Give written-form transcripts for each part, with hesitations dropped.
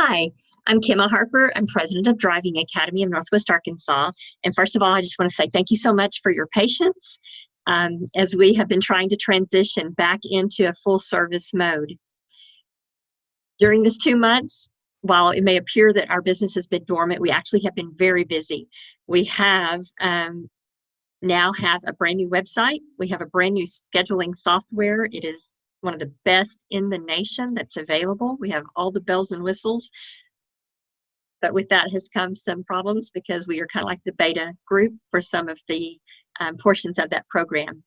Hi, I'm Kimma Harper. I'm president of Driving Academy of Northwest Arkansas. And first of all, I just want to say thank you so much for your patience as we have been trying to transition back into a full service mode. During this 2 months, while it may appear that our business has been dormant, we actually have been very busy. We have now have a brand new website. We have a brand new scheduling software. It is one of the best in the nation that's available. We have all the bells and whistles, but with that has come some problems because we are kind of like the beta group for some of the portions of that program.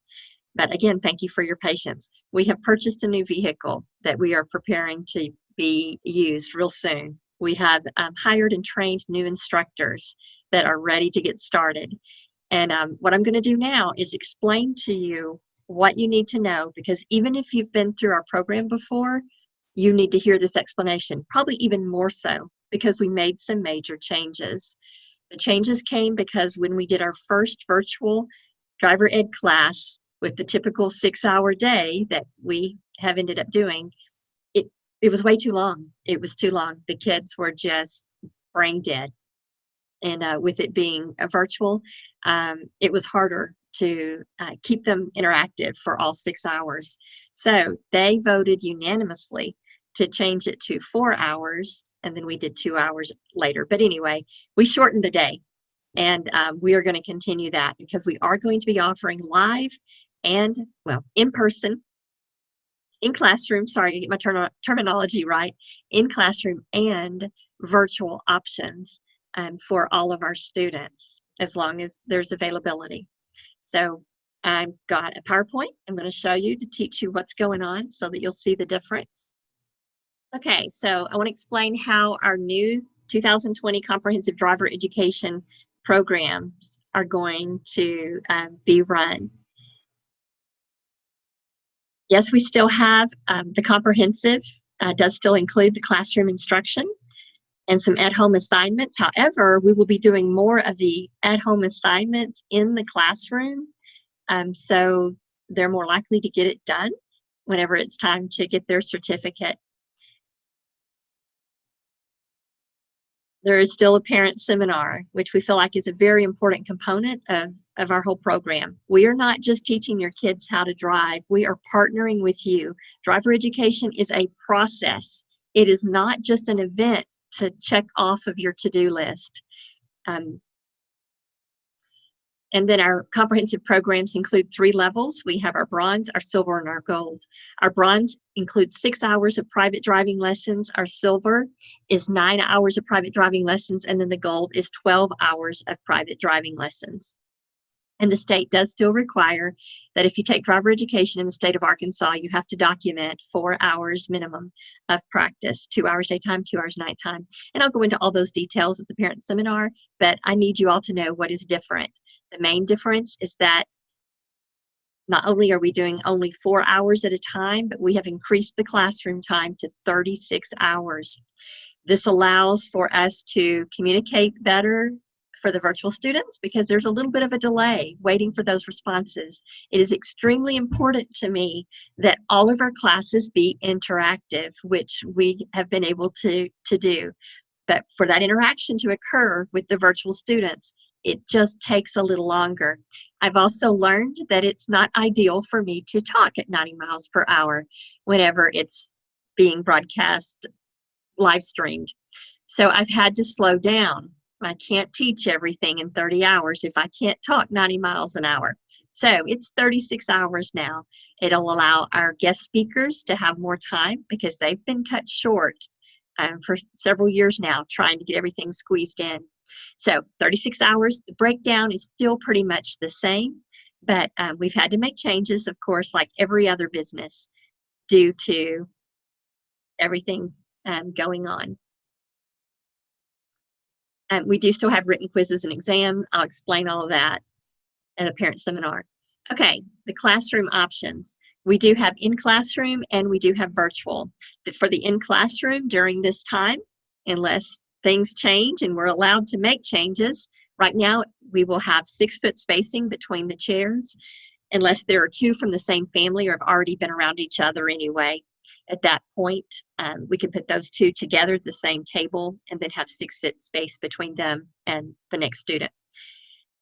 But again, thank you for your patience. We have purchased a new vehicle that we are preparing to be used real soon. We have hired and trained new instructors that are ready to get started. And what I'm going to do now is explain to you what you need to know, because even if you've been through our program before, you need to hear this explanation, probably even more so, because we made some major changes. The changes came because when we did our first virtual driver ed class with the typical 6-hour day that we have ended up doing, it was way too long. It was too long. The kids were just brain dead. And with it being a virtual, it was harder to keep them interactive for all 6 hours. So they voted unanimously to change it to 4 hours, and then we did 2 hours later. But anyway, we shortened the day, and we are going to continue that because we are going to be offering live and, well, in person, in classroom, sorry, to get my terminology right, in classroom and virtual options for all of our students, as long as there's availability. So I've got a PowerPoint I'm going to show you to teach you what's going on so that you'll see the difference. Okay, so I want to explain how our new 2020 Comprehensive Driver Education programs are going to be run. Yes, we still have the comprehensive, does still include the classroom instruction and some at-home assignments. However, we will be doing more of the at-home assignments in the classroom, so they're more likely to get it done whenever it's time to get their certificate. There is still a parent seminar, which we feel like is a very important component of our whole program. We are not just teaching your kids how to drive, we are partnering with you. Driver education is a process. It is not just an event to check off of your to-do list. And then our comprehensive programs include 3 levels. We have our bronze, our silver, and our gold. Our bronze includes 6 hours of private driving lessons. Our silver is 9 hours of private driving lessons. And then the gold is 12 hours of private driving lessons. And the state does still require that if you take driver education in the state of Arkansas, you have to document 4 hours minimum of practice, 2 hours daytime, 2 hours nighttime. And I'll go into all those details at the parent seminar, but I need you all to know what is different. The main difference is that not only are we doing only 4 hours at a time, but we have increased the classroom time to 36 hours. This allows for us to communicate better for the virtual students because there's a little bit of a delay waiting for those responses. It is extremely important to me that all of our classes be interactive, which we have been able to do. But for that interaction to occur with the virtual students, it just takes a little longer. I've also learned that it's not ideal for me to talk at 90 miles per hour whenever it's being broadcast live streamed. So I've had to slow down. I can't teach everything in 30 hours if I can't talk 90 miles an hour. So it's 36 hours now. It'll allow our guest speakers to have more time because they've been cut short for several years now trying to get everything squeezed in. So 36 hours, the breakdown is still pretty much the same, but we've had to make changes, of course, like every other business due to everything going on. We do still have written quizzes and exams. I'll explain all of that at a parent seminar. Okay, the classroom options. We do have in-classroom and we do have virtual. For the in-classroom during this time, unless things change and we're allowed to make changes, right now we will have 6-foot spacing between the chairs, unless there are 2 from the same family or have already been around each other anyway. At that point, we can put those two together at the same table and then have 6 feet space between them and the next student.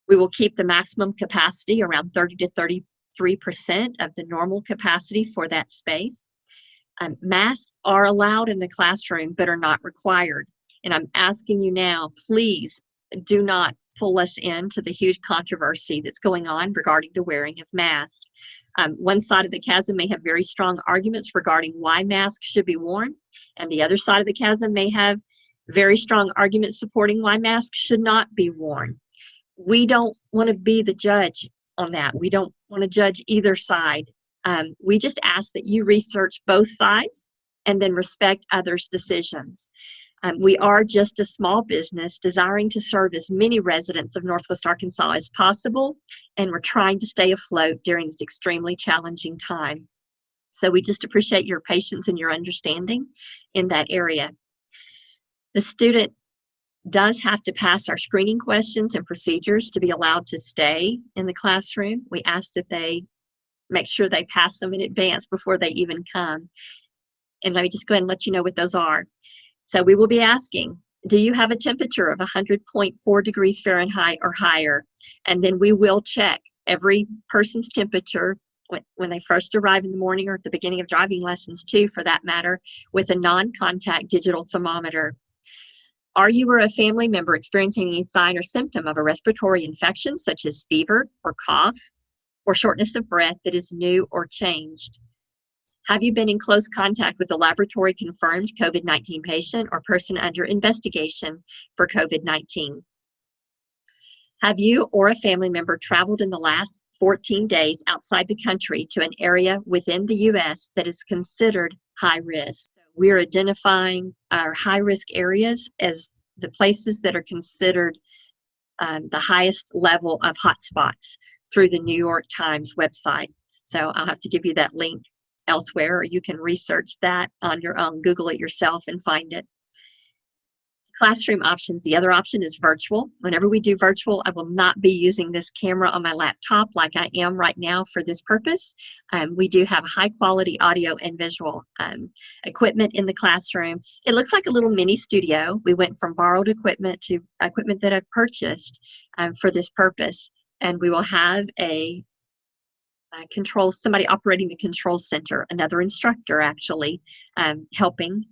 We will keep the maximum capacity around 30 to 33% of the normal capacity for that space. Masks are allowed in the classroom but are not required. And I'm asking you now, please do not pull us into the huge controversy that's going on regarding the wearing of masks. One side of the chasm may have very strong arguments regarding why masks should be worn, and the other side of the chasm may have very strong arguments supporting why masks should not be worn. We don't want to be the judge on that. We don't want to judge either side. We just ask that you research both sides and then respect others' decisions. We are just a small business desiring to serve as many residents of Northwest Arkansas as possible, and we're trying to stay afloat during this extremely challenging time. So we just appreciate your patience and your understanding in that area. The student does have to pass our screening questions and procedures to be allowed to stay in the classroom. We ask that they make sure they pass them in advance before they even come. And let me just go ahead and let you know what those are. So we will be asking, do you have a temperature of 100.4 degrees Fahrenheit or higher? And then we will check every person's temperature when they first arrive in the morning, or at the beginning of driving lessons too, for that matter, with a non-contact digital thermometer. Are you or a family member experiencing any sign or symptom of a respiratory infection, such as fever or cough or shortness of breath that is new or changed? Have you been in close contact with a laboratory-confirmed COVID-19 patient or person under investigation for COVID-19? Have you or a family member traveled in the last 14 days outside the country to an area within the U.S. that is considered high risk? We're identifying our high-risk areas as the places that are considered the highest level of hotspots through the New York Times website. So I'll have to give you that link elsewhere, or you can research that on your own, Google it yourself and find it. Classroom options. The other option is virtual. Whenever we do virtual, I will not be using this camera on my laptop like I am right now for this purpose. We do have high quality audio and visual equipment in the classroom. It looks like a little mini studio. We went from borrowed equipment to equipment that I've purchased for this purpose. And we will have a somebody operating the control center, another instructor actually helping.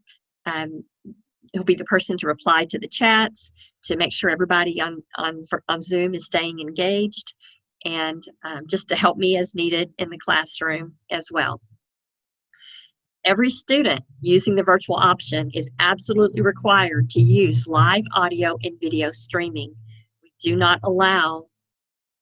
He'll be the person to reply to the chats, to make sure everybody on Zoom is staying engaged, and just to help me as needed in the classroom as well. Every student using the virtual option is absolutely required to use live audio and video streaming. We do not allow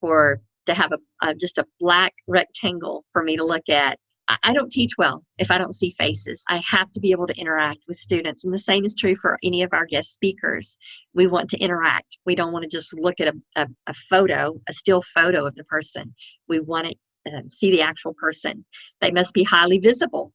to have just a black rectangle for me to look at. I don't teach well if I don't see faces. I have to be able to interact with students, and the same is true for any of our guest speakers. We want to interact. We don't want to just look at a photo, a still photo of the person. We want to see the actual person. They must be highly visible.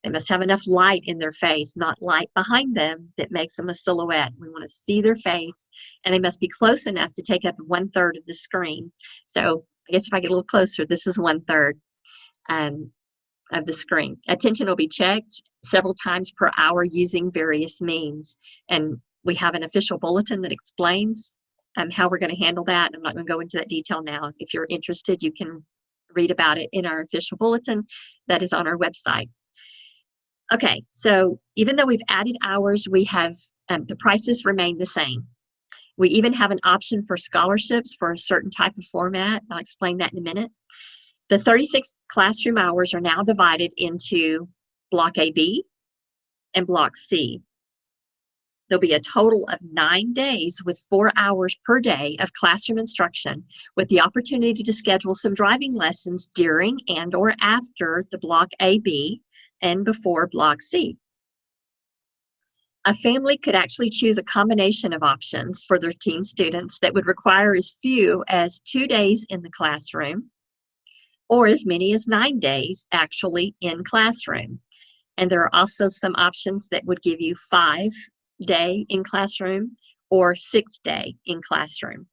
They must have enough light in their face, not light behind them that makes them a silhouette. We want to see their face, and they must be close enough to take up 1/3 of the screen. So I guess if I get a little closer, this is 1/3 of the screen. Attention will be checked several times per hour using various means. And we have an official bulletin that explains how we're going to handle that. I'm not going to go into that detail now. If you're interested, you can read about it in our official bulletin that is on our website. Okay, so even though we've added hours, we have the prices remain the same. We even have an option for scholarships for a certain type of format. I'll explain that in a minute. The 36 classroom hours are now divided into Block AB and Block C. There'll be a total of 9 days with 4 hours per day of classroom instruction, with the opportunity to schedule some driving lessons during and or after the Block AB and before Block C. A family could actually choose a combination of options for their teen students that would require as few as 2 days in the classroom, or as many as 9 days actually in classroom. And there are also some options that would give you 5-day in classroom or 6-day in classroom.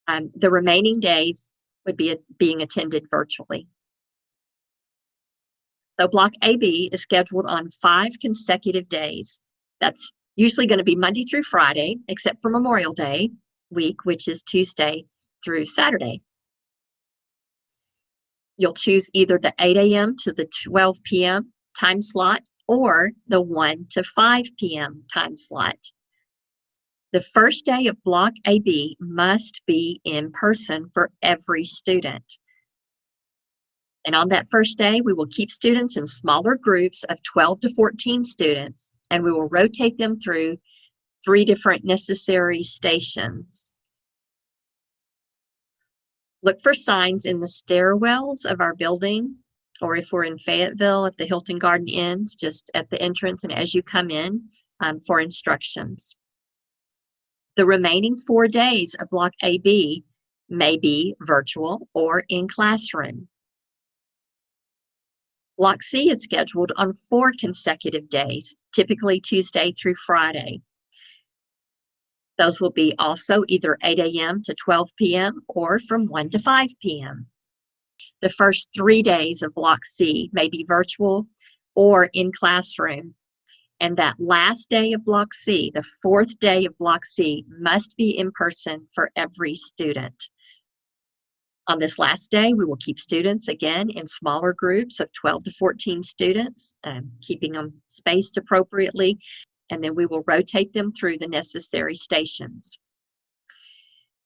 The remaining days would be being attended virtually. So Block AB is scheduled on 5 consecutive days. That's usually going to be Monday through Friday, except for Memorial Day week, which is Tuesday through Saturday. You'll choose either the 8 a.m. to the 12 p.m. time slot or the 1 to 5 p.m. time slot. The first day of Block AB must be in person for every student. And on that first day, we will keep students in smaller groups of 12 to 14 students, and we will rotate them through 3 different necessary stations. Look for signs in the stairwells of our building, or if we're in Fayetteville at the Hilton Garden Inns, just at the entrance and as you come in, for instructions. The remaining 4 days of Block AB may be virtual or in classroom. Block C is scheduled on 4 consecutive days, typically Tuesday through Friday. Those will be also either 8 a.m. to 12 p.m. or from 1 to 5 p.m. The first 3 days of Block C may be virtual or in classroom. And that last day of Block C, the 4th day of Block C, must be in person for every student. On this last day, we will keep students again in smaller groups of 12 to 14 students, keeping them spaced appropriately, and then we will rotate them through the necessary stations.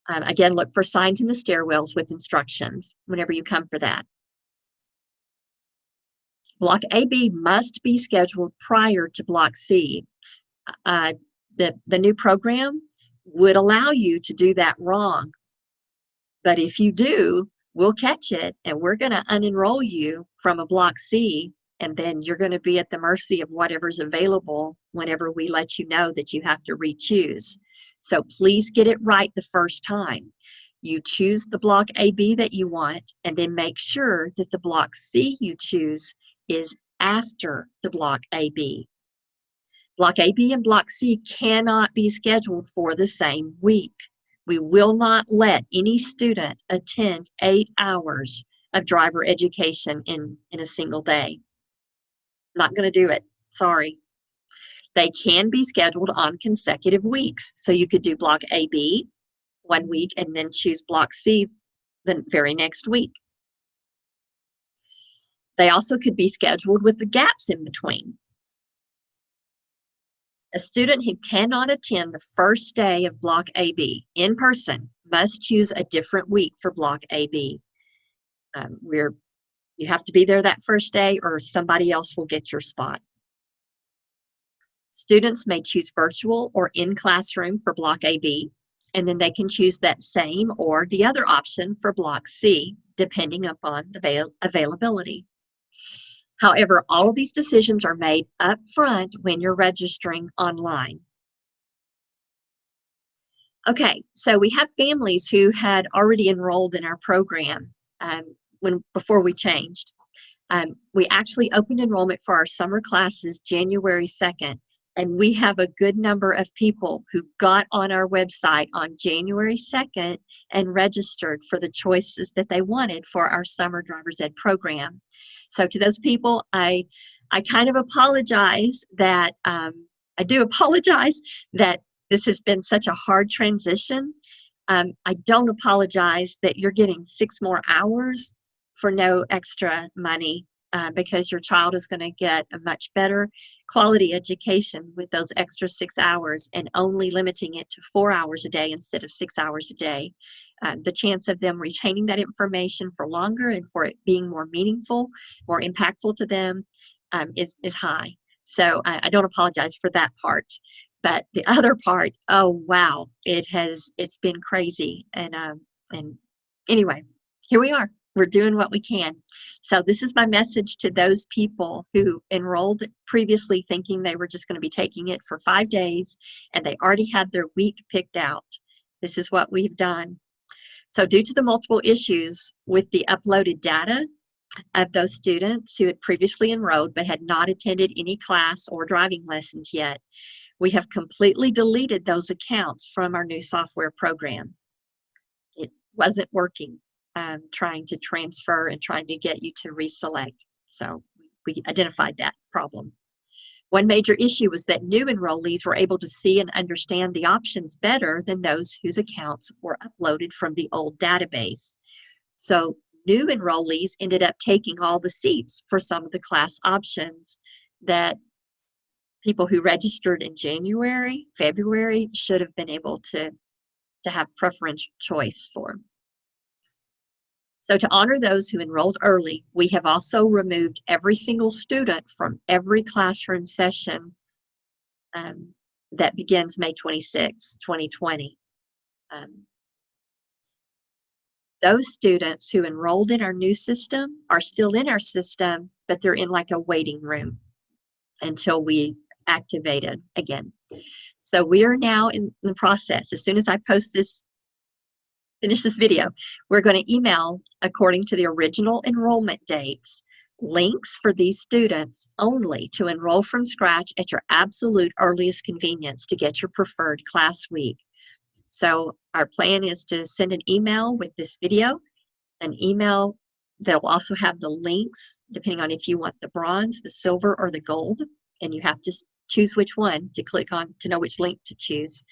Again, look for signs in the stairwells with instructions whenever you come for that. Block AB must be scheduled prior to Block C. The new program would allow you to do that wrong. But if you do, we'll catch it and we're going to unenroll you from a Block C, and then you're going to be at the mercy of whatever's available whenever we let you know that you have to re-choose. So please get it right the first time. You choose the Block AB that you want, and then make sure that the Block C you choose is after the Block AB. Block AB and Block C cannot be scheduled for the same week. We will not let any student attend 8 hours of driver education in a single day. Not going to do it. Sorry. They can be scheduled on consecutive weeks. So you could do Block AB 1 week and then choose Block C the very next week. They also could be scheduled with the gaps in between. A student who cannot attend the first day of Block AB in person must choose a different week for Block AB. You have to be there that first day or somebody else will get your spot. Students may choose virtual or in classroom for Block AB, and then they can choose that same or the other option for Block C, depending upon the availability. However, all of these decisions are made up front when you're registering online. Okay, so we have families who had already enrolled in our program before we changed. We actually opened enrollment for our summer classes January 2nd, and we have a good number of people who got on our website on January 2nd and registered for the choices that they wanted for our summer driver's ed program. So to those people, I kind of apologize that, I do apologize that this has been such a hard transition. I don't apologize that you're getting 6 more hours for no extra money, because your child is going to get a much better quality education with those extra 6 hours and only limiting it to 4 hours a day instead of 6 hours a day. The chance of them retaining that information for longer and for it being more meaningful, more impactful to them is high. So I don't apologize for that part. But the other part, oh wow, it's been crazy. And anyway, here we are. We're doing what we can. So this is my message to those people who enrolled previously thinking they were just going to be taking it for 5 days and they already had their week picked out. This is what we've done. So due to the multiple issues with the uploaded data of those students who had previously enrolled but had not attended any class or driving lessons yet, we have completely deleted those accounts from our new software program. It wasn't working, trying to transfer and trying to get you to reselect. So we identified that problem. One major issue was that new enrollees were able to see and understand the options better than those whose accounts were uploaded from the old database. So new enrollees ended up taking all the seats for some of the class options that people who registered in January, February should have been able to have preferential choice for. So to honor those who enrolled early, we have also removed every single student from every classroom session that begins May 26, 2020. Those students who enrolled in our new system are still in our system, but they're in like a waiting room until we activate it again. So we are now in the process. As soon as I finish this video, we're going to email, according to the original enrollment dates, links for these students only to enroll from scratch at your absolute earliest convenience to get your preferred class week. So our plan is to send an email with this video, an email that'll also have the links, depending on if you want the bronze, the silver, or the gold, and you have to choose which one to click on to know which link to choose.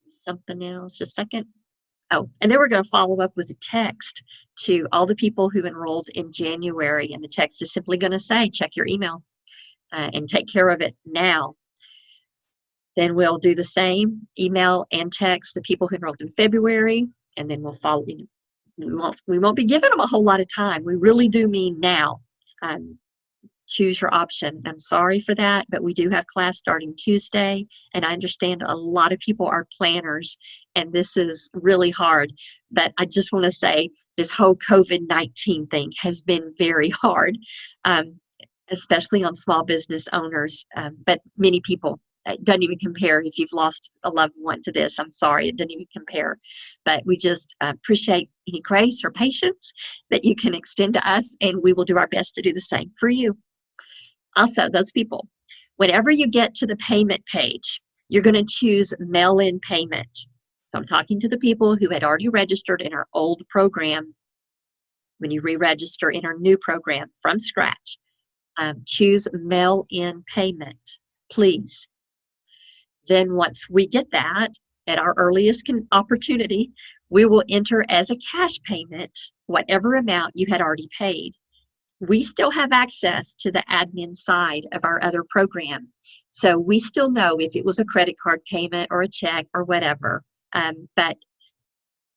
Something else, just a second. Oh, and then we're going to follow up with a text to all the people who enrolled in January, and the text is simply going to say, check your email and take care of it now. Then we'll do the same email and text the people who enrolled in February, and then we'll follow. We won't be giving them a whole lot of time. We really do mean now. Choose your option. I'm sorry for that, but we do have class starting Tuesday, and I understand a lot of people are planners, and this is really hard. But I just want to say this whole COVID-19 thing has been very hard, especially on small business owners, but many people. It doesn't even compare. If you've lost a loved one to this, I'm sorry, it doesn't even compare. But we just appreciate any grace or patience that you can extend to us, and we will do our best to do the same for you. Also, those people, whenever you get to the payment page, you're going to choose mail-in payment. So I'm talking to the people who had already registered in our old program. When you re-register in our new program from scratch, choose mail-in payment, please. Then once we get that, at our earliest opportunity, we will enter as a cash payment whatever amount you had already paid. We still have access to the admin side of our other program. So we still know if it was a credit card payment or a check or whatever. But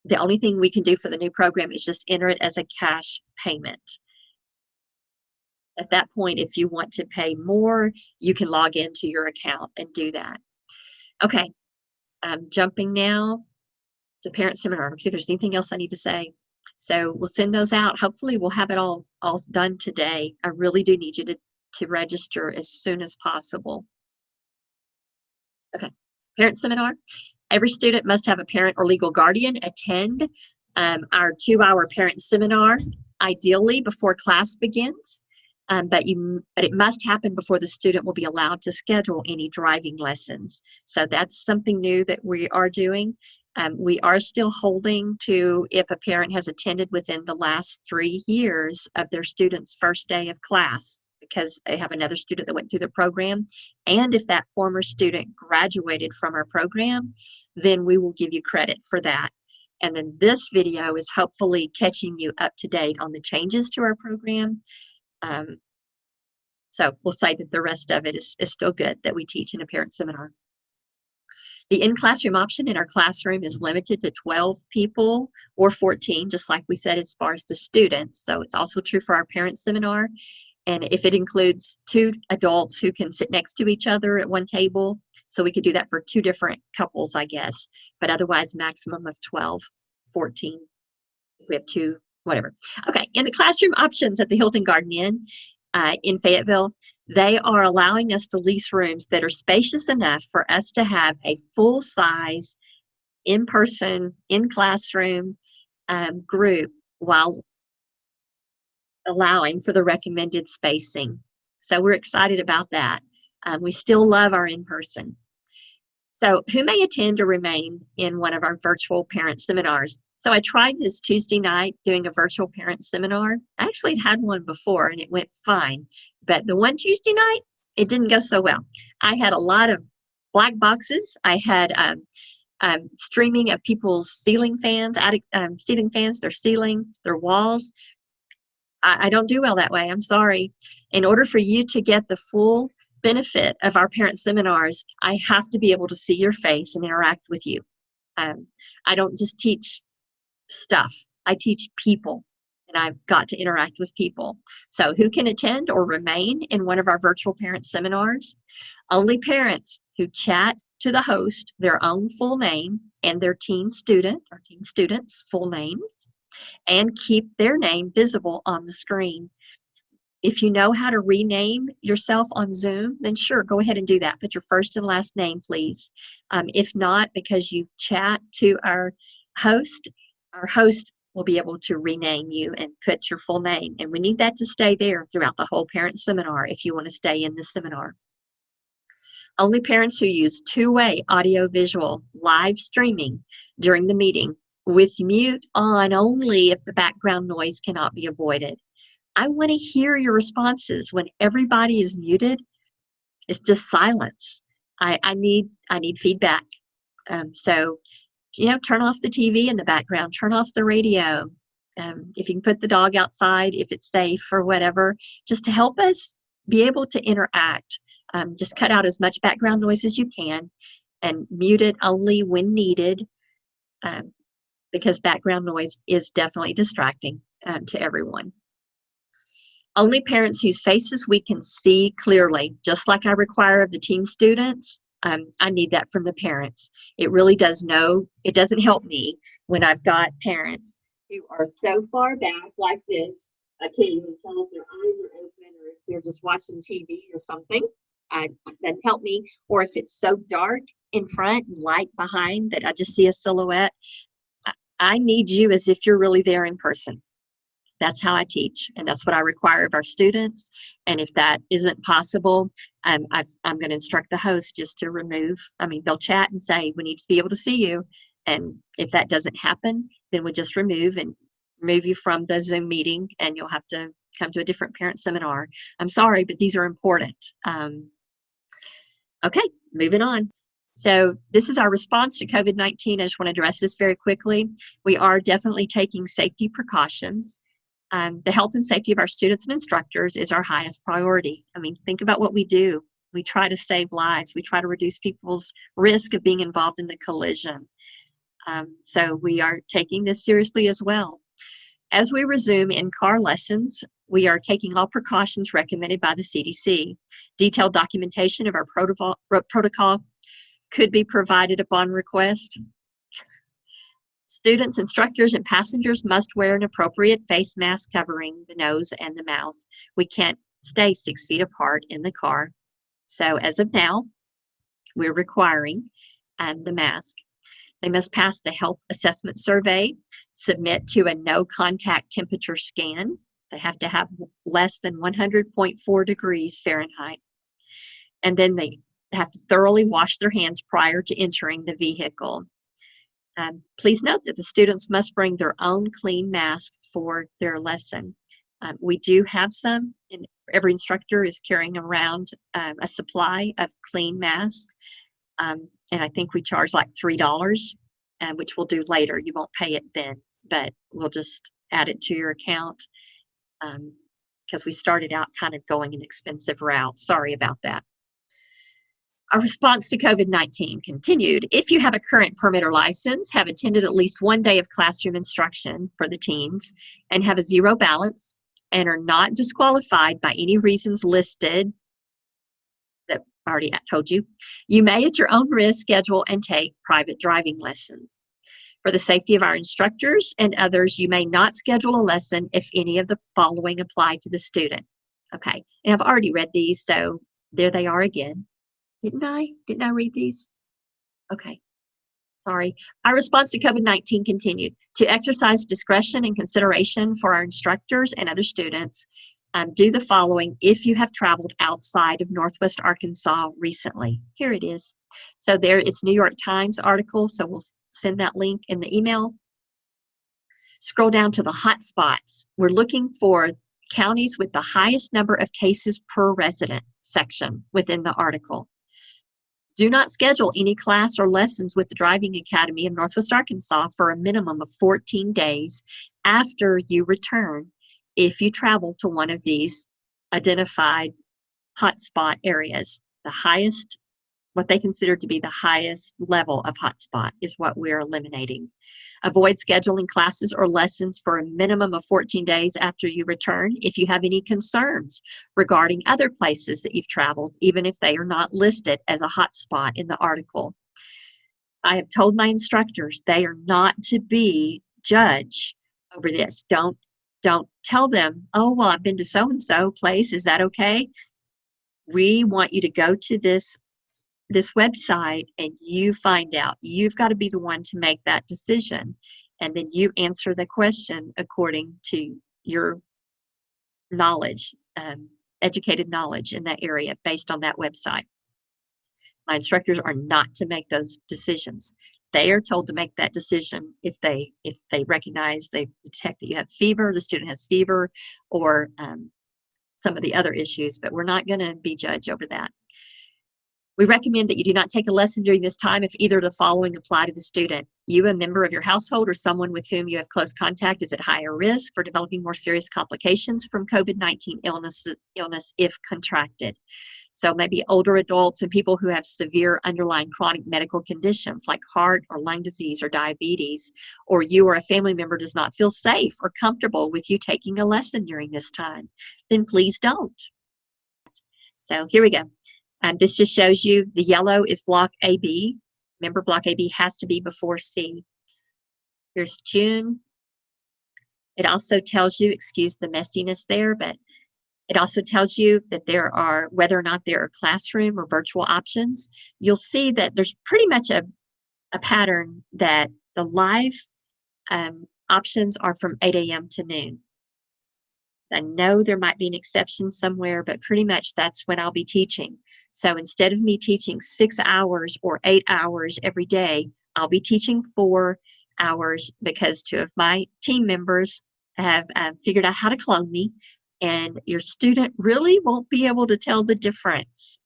the only thing we can do for the new program is just enter it as a cash payment. At that point, if you want to pay more, you can log into your account and do that. Okay, I'm jumping now to parent seminar. See if there's anything else I need to say. So we'll send those out. Hopefully we'll have it all done today. I really do need you to register as soon as possible. Okay, parent seminar. Every student must have a parent or legal guardian attend our 2-hour parent seminar, ideally before class begins. But it must happen before the student will be allowed to schedule any driving lessons. So that's something new that we are doing. We are still holding to if a parent has attended within the last 3 years of their student's first day of class, because they have another student that went through the program. And if that former student graduated from our program, then we will give you credit for that. And then this video is hopefully catching you up to date on the changes to our program. So we'll say that the rest of it is still good that we teach in a parent seminar. The in-classroom option in our classroom is limited to 12 people or 14, just like we said as far as the students. So it's also true for our parent seminar. And if it includes 2 adults who can sit next to each other at one table, so we could do that for 2 different couples, I guess, but otherwise maximum of 12, 14, if we have 2, whatever. Okay, in the classroom options at the Hilton Garden Inn in Fayetteville, they are allowing us to lease rooms that are spacious enough for us to have a full-size, in-person, in-classroom group while allowing for the recommended spacing. So we're excited about that. We still love our in-person. So who may attend or remain in one of our virtual parent seminars? So I tried this Tuesday night doing a virtual parent seminar. I actually had one before and it went fine, but the one Tuesday night, it didn't go so well. I had a lot of black boxes. I had streaming of people's ceiling fans, their ceiling, their walls. I don't do well that way. I'm sorry. In order for you to get the full benefit of our parent seminars, I have to be able to see your face and interact with you. I don't just teach stuff. I teach people, and I've got to interact with people. So who can attend or remain in one of our virtual parent seminars? Only parents who chat to the host their own full name and their teen student or teen students' full names, and keep their name visible on the screen. If you know how to rename yourself on Zoom, then sure, go ahead and do that. Put your first and last name, please. If not, because you chat to our host will be able to rename you and put your full name. And we need that to stay there throughout the whole parent seminar if you want to stay in the seminar. Only parents who use two-way audio-visual live streaming during the meeting with mute on only if the background noise cannot be avoided. I want to hear your responses when everybody is muted. It's just silence. I need feedback. So, turn off the TV in the background, turn off the radio. If you can put the dog outside, if it's safe or whatever, just to help us be able to interact. Just cut out as much background noise as you can and mute it only when needed, because background noise is definitely distracting to everyone. Only parents whose faces we can see clearly, just like I require of the teen students. I need that from the parents. It really it doesn't help me when I've got parents who are so far back like this, I can't even tell if their eyes are open or if they're just watching TV or something. That doesn't help me. Or if it's so dark in front and light behind that I just see a silhouette. I need you as if you're really there in person. That's how I teach, and that's what I require of our students. And if that isn't possible, I'm going to instruct the host just to remove. They'll chat and say, we need to be able to see you. And if that doesn't happen, then we just remove you from the Zoom meeting, and you'll have to come to a different parent seminar. I'm sorry, but these are important. Okay, moving on. So this is our response to COVID-19. I just want to address this very quickly. We are definitely taking safety precautions. The health and safety of our students and instructors is our highest priority. Think about what we do. We try to save lives. We try to reduce people's risk of being involved in the collision. So we are taking this seriously as well. As we resume in-car lessons, we are taking all precautions recommended by the CDC. Detailed documentation of our protocol could be provided upon request. Students, instructors, and passengers must wear an appropriate face mask covering the nose and the mouth. We can't stay 6 feet apart in the car. So as of now, we're requiring the mask. They must pass the health assessment survey, submit to a no contact temperature scan. They have to have less than 100.4 degrees Fahrenheit. And then they have to thoroughly wash their hands prior to entering the vehicle. Please note that the students must bring their own clean mask for their lesson. We do have some, and every instructor is carrying around a supply of clean masks. And I think we charge like $3, which we'll do later. You won't pay it then, but we'll just add it to your account because we started out kind of going an expensive route. Sorry about that. Our response to COVID-19 continued. If you have a current permit or license, have attended at least one day of classroom instruction for the teens, and have a zero balance, and are not disqualified by any reasons listed that I already told you, you may at your own risk schedule and take private driving lessons. For the safety of our instructors and others, you may not schedule a lesson if any of the following apply to the student. Okay, and I've already read these, so there they are again. Didn't I read these? Okay, sorry. Our response to COVID-19 continued. To exercise discretion and consideration for our instructors and other students, do the following if you have traveled outside of Northwest Arkansas recently. Here it is. So there, it's New York Times article, so we'll send that link in the email. Scroll down to the hot spots. We're looking for counties with the highest number of cases per resident section within the article. Do not schedule any class or lessons with the Driving Academy of Northwest Arkansas for a minimum of 14 days after you return if you travel to one of these identified hotspot areas. The highest, what they consider to be the highest level of hotspot is what we're eliminating. Avoid scheduling classes or lessons for a minimum of 14 days after you return if you have any concerns regarding other places that you've traveled, even if they are not listed as a hotspot in the article. I have told my instructors they are not to be judge over this. Don't tell them, oh, well, I've been to so-and-so place. Is that okay? We want you to go to this website and you find out. You've got to be the one to make that decision. And then you answer the question according to your knowledge, educated knowledge in that area based on that website. My instructors are not to make those decisions. They are told to make that decision if they recognize, they detect that you have fever, the student has fever, or some of the other issues, but we're not going to be judged over that. We recommend that you do not take a lesson during this time if either of the following apply to the student. You, a member of your household, or someone with whom you have close contact is at higher risk for developing more serious complications from COVID-19 illness if contracted. So maybe older adults and people who have severe underlying chronic medical conditions like heart or lung disease or diabetes, or you or a family member does not feel safe or comfortable with you taking a lesson during this time, then please don't. So here we go. This just shows you the yellow is block AB. Remember, block AB has to be before C. Here's June. It also tells you, excuse the messiness there, but it also tells you that there are, whether or not there are classroom or virtual options. You'll see that there's pretty much a pattern that the live options are from 8 a.m. to noon. I know there might be an exception somewhere, but pretty much that's when I'll be teaching. So instead of me teaching 6 hours or 8 hours every day, I'll be teaching 4 hours because 2 of my team members have figured out how to clone me, and your student really won't be able to tell the difference.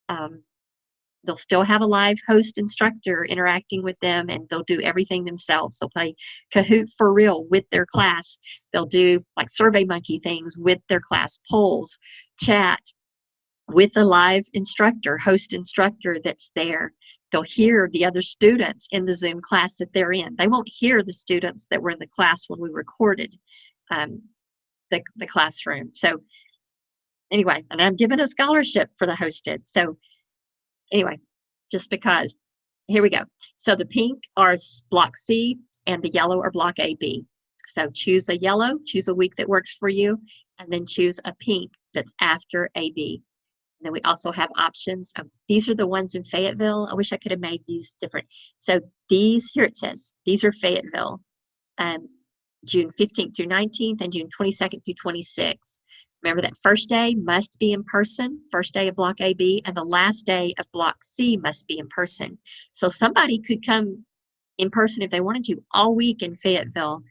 They'll still have a live host instructor interacting with them, and they'll do everything themselves. They'll play Kahoot for real with their class. They'll do like SurveyMonkey things with their class, polls, chat with a live instructor, host instructor that's there. They'll hear the other students in the Zoom class that they're in. They won't hear the students that were in the class when we recorded the classroom. So anyway, and I'm given a scholarship for the hosted. So anyway, just because, here we go. So the pink are block C and the yellow are block AB. So choose a yellow, choose a week that works for you, and then choose a pink that's after AB. And then we also have options. These are the ones in Fayetteville. I wish I could have made these different. So these, here it says, these are Fayetteville, June 15th through 19th and June 22nd through 26th. Remember that first day must be in person, first day of block AB, and the last day of block C must be in person. So somebody could come in person if they wanted to all week in Fayetteville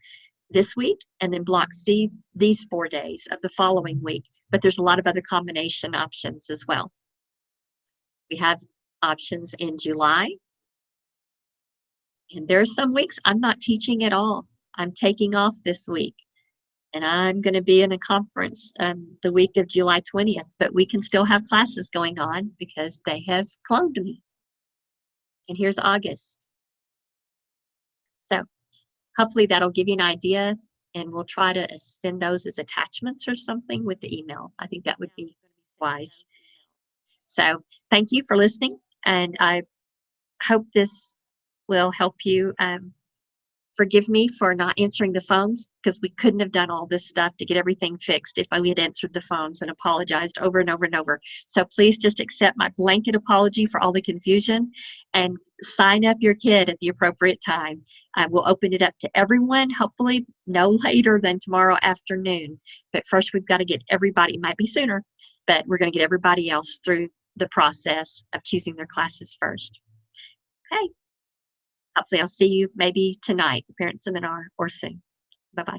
this week, and then block C these 4 days of the following week. But there's a lot of other combination options as well. We have options in July. And there are some weeks I'm not teaching at all. I'm taking off this week. And I'm going to be in a conference the week of July 20th, but we can still have classes going on because they have cloned me. And here's August. So hopefully that'll give you an idea, and we'll try to send those as attachments or something with the email. I think that would be wise. So thank you for listening, and I hope this will help you. Forgive me for not answering the phones, because we couldn't have done all this stuff to get everything fixed if we had answered the phones and apologized over and over and over. So please just accept my blanket apology for all the confusion and sign up your kid at the appropriate time. I will open it up to everyone, hopefully no later than tomorrow afternoon. But first we've got to get everybody, it might be sooner, but we're going to get everybody else through the process of choosing their classes first. Okay. Hopefully I'll see you maybe tonight, the parent seminar, or soon. Bye-bye.